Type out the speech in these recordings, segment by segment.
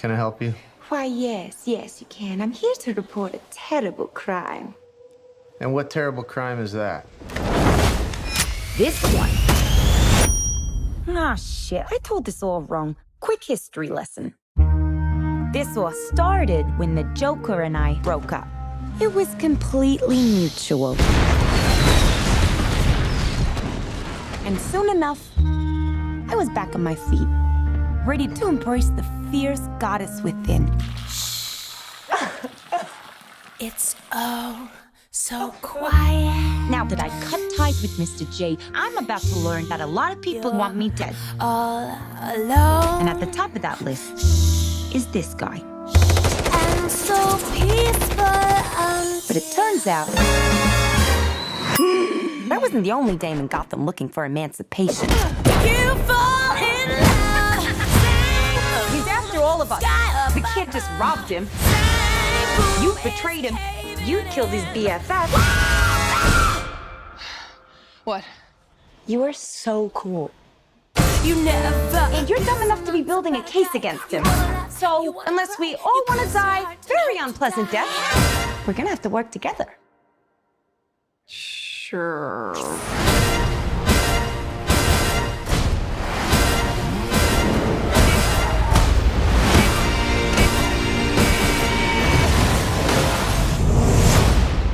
Can I help you? Why, yes, you can. I'm here to report a terrible crime. And what terrible crime is that? This one. Ah, shit. I told this all wrong. Quick history lesson. This all started when the Joker and I broke up. It was completely mutual. And soon enough, I was back on my feet, ready to embrace the fierce goddess within. It's so quiet. Now that I cut ties with Mr. J, I'm about to learn that a lot of people want me dead. All alone. And at the top of that list is this guy. And so peaceful. But it turns out I wasn't the only dame in Gotham looking for emancipation. You fall in love. He's after all of us. We can't just robbed him. You betrayed him. You killed his BFF. What? You are so cool. You never. And you're dumb enough to be building a case against him. So, unless we all want to die very unpleasant death, we're gonna have to work together. Sure.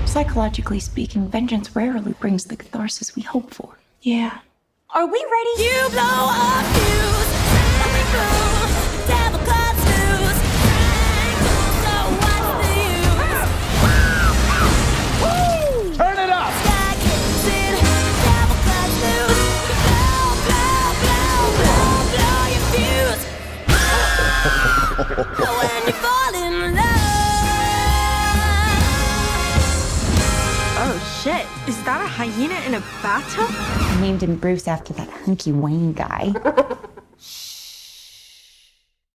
Psychologically speaking, vengeance rarely brings the catharsis we hope for. Yeah. Are we ready? You blow up fuse. Devil cuts loose. So what's the use? Woo! Turn it up! Sky kicks in. Devil cuts loose. Blow your fuse. When you fall in love. Oh shit, is that a hyena in a bathtub? I named him Bruce after that hunky Wayne guy.